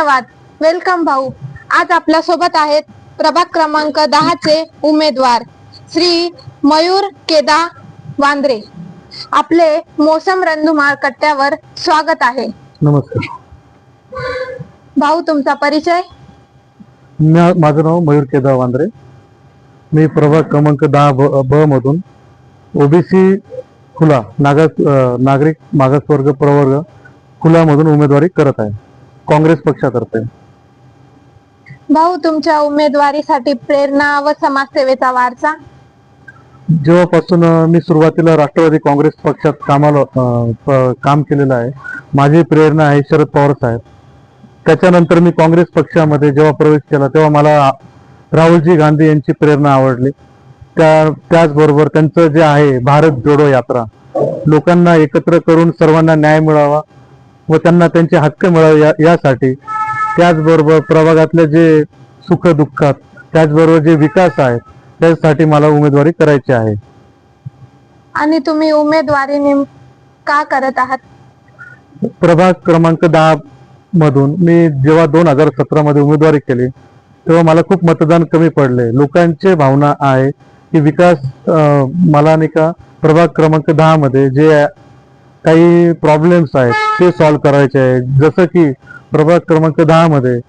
धन्यवाद. वेलकम भाऊ. आज आपल्या सोबत आहेत प्रभाग क्रमांक 10 चे उमेदवार श्री मयूर केदा वांद्रे. आपले मोसम रंधुमाळ कट्ट्यावर स्वागत आहे. नमस्कार भाऊ, तुमचा परिचय? माझं नाव मयूर केदा वांद्रे. मी प्रभाग क्रमांक 10 ब मधून ओबीसी खुला नागरिक मागासवर्ग प्रवर्ग खुला मधून उमेदवारी करत आहे, काँग्रेस पक्षातर्फे. भाऊ, तुमच्या उमेदवारीसाठी प्रेरणा व समाजसेवेचा वारसा? जेव्हापासून मी सुरुवातीला राष्ट्रवादी काँग्रेस पक्षात काम केलेलं आहे. माझी प्रेरणा आहे शरद पवार साहेब. त्याच्यानंतर मी काँग्रेस पक्षामध्ये जेव्हा प्रवेश केला तेव्हा मला राहुलजी गांधी यांची प्रेरणा आवडली. त्याचबरोबर त्यांचं जे आहे भारत जोडो यात्रा, लोकांना एकत्र करून सर्वांना न्याय मिळावा व त्यांना त्यांचे हक्क मिळावे यासाठी, त्याचबरोबर प्रभागातले जे सुख दुःखात, त्याचबरोबर जे विकास आहे त्यासाठी मला उमेदवारी करायची आहे. आणि तुम्ही उमेदवारी का करत आहात? प्रभाग क्रमांक 10 मधून मी जेव्हा 2017 मध्ये उमेदवारी केली तेव्हा मला खूप मतदान कमी पडले. लोकांची भावना आहे की विकास, मला नाही का प्रभाग क्रमांक 10 मध्ये जे काही प्रॉब्लेम्स आहेत ते सॉल्व्ह करायचे आहे. जसं की प्रभाग क्रमांक 10 मध्ये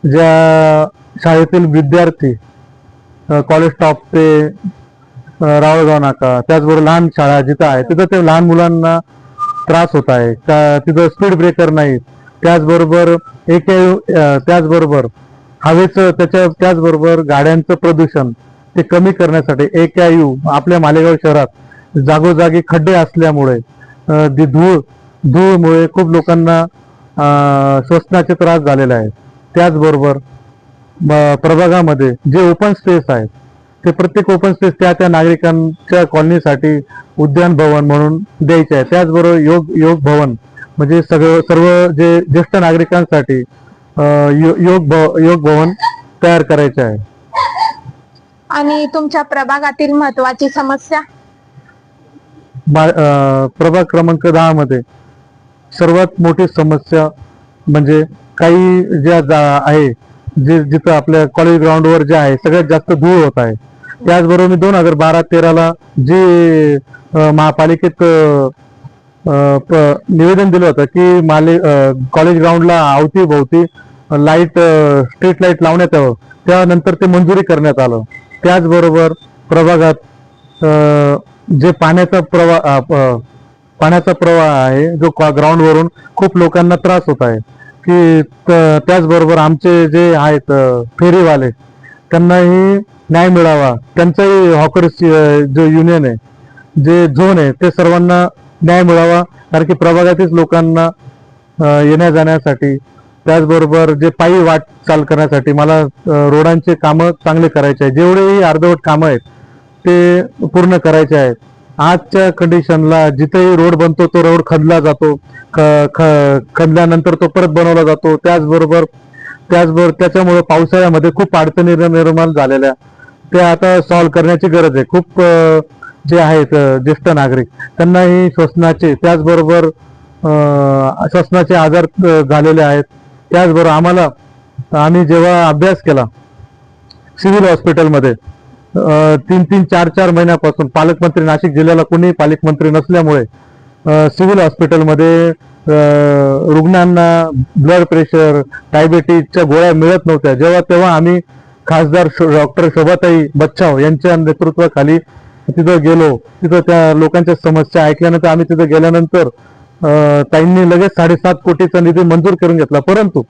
ज्या शाळेतील विद्यार्थी कॉलेज टॉप ते रावळगाव नाका, त्याचबरोबर लहान शाळा जिथं आहे तिथं ते लहान मुलांना त्रास होत आहे का, तिथं स्पीड ब्रेकर नाही, त्याचबरोबर त्याचबरोबर हवेचं त्याचबरोबर गाड्यांचं प्रदूषण ते कमी करण्यासाठी AKU आपल्या मालेगाव शहरात जागोजागी खड्डे असल्यामुळे धूळमुळे खूप लोकांना श्वसनाचे त्रास झालेले आहेत. त्याचबरोबर प्रभागामध्ये जे ओपन स्पेस आहेत ते प्रत्येक ओपन स्पेस त्या नागरिकांच्या कॉलनीसाठी उद्यान भवन म्हणून द्यायचे आहे. त्याचबरोबर योग भवन म्हणजे सर्व जे ज्येष्ठ नागरिकांसाठी योग भवन तयार करायचे आहे. आणि तुमच्या प्रभागातील महत्वाची समस्या? प्रभाग क्रमांक 10 मध्ये सर्वात मोठी समस्या म्हणजे काही ज्या आहे जिथं आपल्या कॉलेज ग्राउंडवर जे आहे सगळ्यात जास्त धूळ होत आहे. त्याचबरोबर मी 2012-13 जे महापालिकेत निवेदन दिलं होतं की कॉलेज ग्राउंडला अवतीभोवती स्ट्रीट लाईट लावण्यात यावं, त्यानंतर ते मंजुरी करण्यात आलं. त्याचबरोबर प्रभागात जे पाण्याचा प्रवाह आहे जो ग्राउंडवरून खूप लोकांना त्रास होत आहे की त्याचबरोबर आमचे जे आहेत फेरीवाले त्यांनाही न्याय मिळावा, त्यांचाही हॉकर्स जो युनियन आहे, जे झोन आहे ते सर्वांना न्याय मिळावा. कारण की प्रभागातील लोकांना येण्या जाण्यासाठी, त्याचबरोबर जे पायी वाटचाल करण्यासाठी मला रोडांचे कामं चांगले करायचे आहे. जेवढेही अर्धवट कामं आहेत ते पूर्ण करायचे आहेत. आजच्या कंडिशनला जिथेही रोड बनतो तो रोड खदला जातो, खदल्यानंतर तो परत बनवला जातो. त्याचबरोबर त्याच्यामुळे पावसाळ्यामध्ये खूप अडचणी निर्माण झालेल्या, ते आता सॉल्व्ह करण्याची गरज आहे. खूप जे आहेत ज्येष्ठ नागरिक त्यांनाही श्वसनाचे, त्याचबरोबर श्वसनाचे आजार झालेले आहेत. त्याचबरोबर आम्ही जेव्हा अभ्यास केला सिव्हिल हॉस्पिटलमध्ये 3-3, 4-4 महिन्यापासून, पालकमंत्री नाशिक जिल्ह्याला कोणी पालकमंत्री नसल्यामुळे सिव्हिल हॉस्पिटलमध्ये रुग्णांना ब्लड प्रेशर, डायबिटीजच्या गोळ्या मिळत नव्हत्या. तेव्हा आम्ही खासदार डॉक्टर शोभाताई बच्छाव यांच्या नेतृत्वाखाली तिथं गेलो. तिथं त्या लोकांच्या समस्या ऐकल्यानंतर आम्ही तिथं गेल्यानंतर ताईंनी लगेच 7.5 कोटीचा निधी मंजूर करून घेतला. परंतु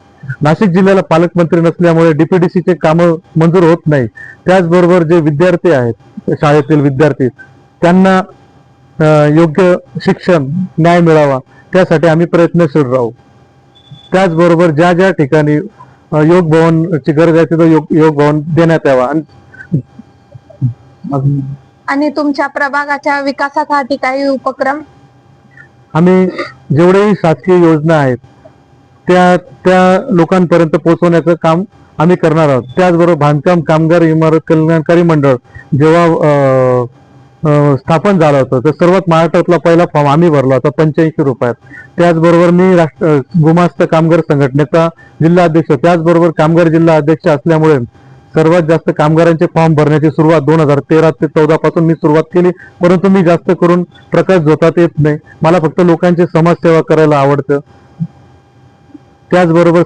नाशिक जिल्ह्याला पालकमंत्री नसल्यामुळे DPDCचे कामं मंजूर होत नाही. त्याचबरोबर जे विद्यार्थी आहेत, शाळेतील विद्यार्थी, त्यांना योग्य शिक्षण, न्याय मिळावा त्यासाठी आम्ही प्रयत्नशील राहू. त्याचबरोबर ज्या ज्या ठिकाणी योग भवनची गरज आहे तिथं योग भवन देण्यात यावा. आणि तुमच्या प्रभागाच्या विकासासाठी काही उपक्रम? आम्ही जेवढेही शासकीय योजना आहेत त्या लोकांपर्यंत पोहोचवण्याचं काम आम्ही करणार आहोत. त्याचबरोबर बांधकाम कामगार इमारत कल्याणकारी मंडळ जेव्हा स्थापन झालं होतं. तर सर्वात महाराष्ट्रातला पहिला फॉर्म आम्ही भरला होता 85 रुपयात. त्याचबरोबर मी गुमास्त कामगार संघटनेचा जिल्हा अध्यक्ष, त्याचबरोबर कामगार जिल्हा अध्यक्ष असल्यामुळे सर्वात जास्त कामगारांचे फॉर्म भरण्याची सुरुवात 2013 ते 14 पासून मी सुरुवात केली. परंतु मी जास्त करून प्रकाश झोतात येत नाही, मला फक्त लोकांची समाजसेवा करायला आवडतं. त्याचबरोबर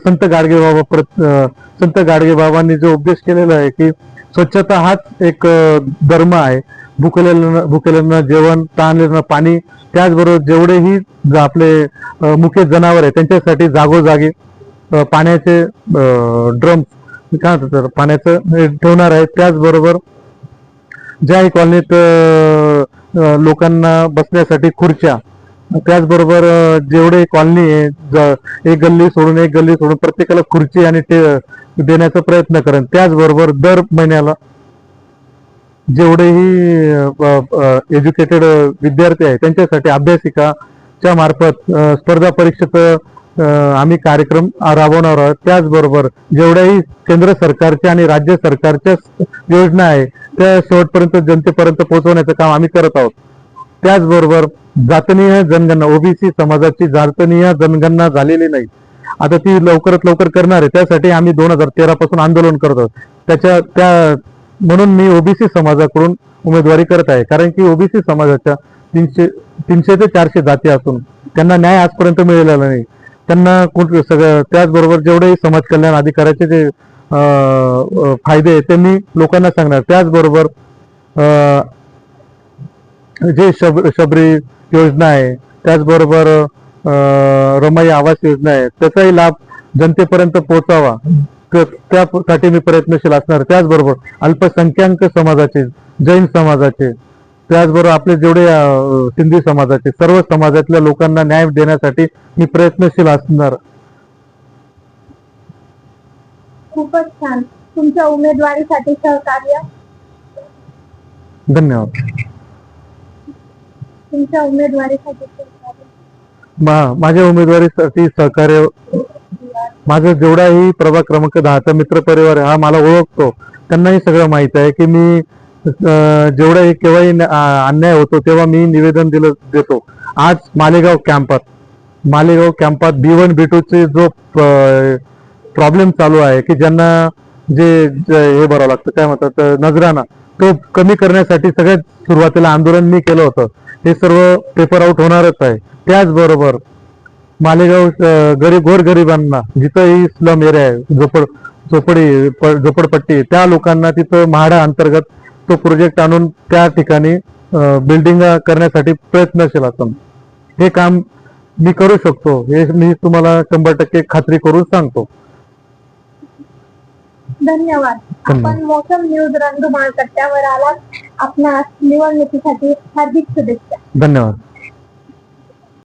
संत गाडगेबाबांनी जो उपदेश केलेला आहे की स्वच्छता हाच एक धर्म आहे. भुकेलेलं जेवण, तहानलेलं पाणी, त्याचबरोबर जेवढेही आपले मुके जनावर आहे त्यांच्यासाठी जागोजागी पाण्याचे ड्रम काय म्हणतात पाण्याचं ठेवणार आहे. त्याचबरोबर ज्याही कॉलनीत लोकांना बसण्यासाठी खुर्च्या, त्याचबरोबर जेवढे कॉलनी आहे एक गल्ली सोडून प्रत्येकाला खुर्ची आणि देण्याचा प्रयत्न करेन. त्याचबरोबर दर महिन्याला जेवढेही एज्युकेटेड विद्यार्थी आहेत त्यांच्यासाठी अभ्यासिकाच्या मार्फत स्पर्धा परीक्षेचं आम्ही कार्यक्रम राबवणार आहोत. त्याचबरोबर जेवढ्याही केंद्र सरकारच्या आणि राज्य सरकारच्या योजना आहे त्या शेवटपर्यंत जनतेपर्यंत पोहोचवण्याचं काम आम्ही करत आहोत. त्याचबरोबर जातनीय जनगणना, ओबीसी समाजाची जातनीय जनगणना झालेली नाही, आता ती लवकरात लवकर करणार आहे. त्यासाठी आम्ही 2013 पासून आंदोलन करत आहोत. म्हणून मी ओबीसी समाजाकडून उमेदवारी करत आहे. कारण की ओबीसी समाजाच्या 300 ते 400 जाती असून त्यांना न्याय आजपर्यंत मिळालेला नाही. त्यांना सगळं त्याचबरोबर जेवढेही समाज कल्याण अधिकाऱ्याचे जे फायदे आहेत ते मी लोकांना सांगणार. त्याचबरोबर जे शबरी योजना आहे, त्याचबरोबर रमाई आवास योजना आहे, त्याचाही लाभ जनतेपर्यंत पोहोचावा त्यासाठी मी प्रयत्नशील असणार. त्याचबरोबर अल्पसंख्याक समाजाचे, जैन समाजाचे, त्याचबरोबर आपले जेवढे सिंधी समाजाचे, सर्व समाजातल्या लोकांना न्याय देण्यासाठी मी प्रयत्नशील असणार. खूपच छान. तुमच्या उमेदवारीसाठी सहकार्य. धन्यवाद. तुमच्या उमेदवारीसाठी माझ्या उमेदवारीसाठी सहकार्य माझा जेवढाही प्रभाग क्रमांक 10चा मित्र परिवार हा मला ओळखतो, त्यांनाही सगळं माहित आहे की मी जेवढाही केव्हाही अन्याय होतो तेव्हा मी निवेदन देतो. आज मालेगाव कॅम्पात B1 B2 चे जो प्रॉब्लेम चालू आहे की ज्यांना जे हे भरावं लागतं काय म्हणतात नजराना, तो कमी करण्यासाठी सगळ्यात सुरुवातीला आंदोलन मी केलं होतं. हे सर्व पेपर आउट होणारच आहे. त्याचबरोबर मालेगाव गोरगरिबांना जिथंही स्लम एरिया आहे, झोपडपट्टी, त्या लोकांना तिथं म्हाडा अंतर्गत तो प्रोजेक्ट आणून त्या ठिकाणी बिल्डिंग करण्यासाठी प्रयत्नशील असून हे काम मी करू शकतो, हे मी तुम्हाला 100% खात्री करून सांगतो. धन्यवाद. आपण मोसम न्यूज रंधुमाळ कट्ट्यावर आलात. आपणास निवडणुकीसाठी हार्दिक शुभेच्छा. धन्यवाद.